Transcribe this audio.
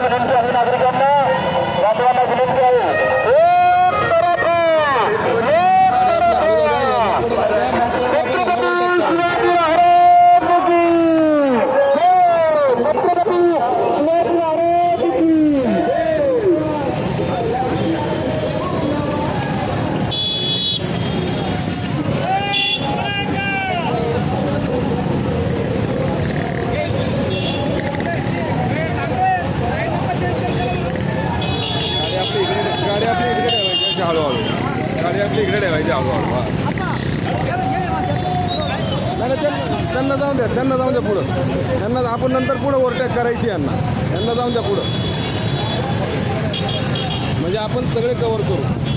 विनंती आहे नागरिकांना वाचवायला विनंती आहे गाडी आपली इकडे ठेवायची हळूहळू. त्यांना जाऊन द्या पुढं. त्यांना आपण नंतर पुढं ओव्हरटेक करायची यांना जाऊन द्या पुढं, म्हणजे आपण सगळे कव्हर करू.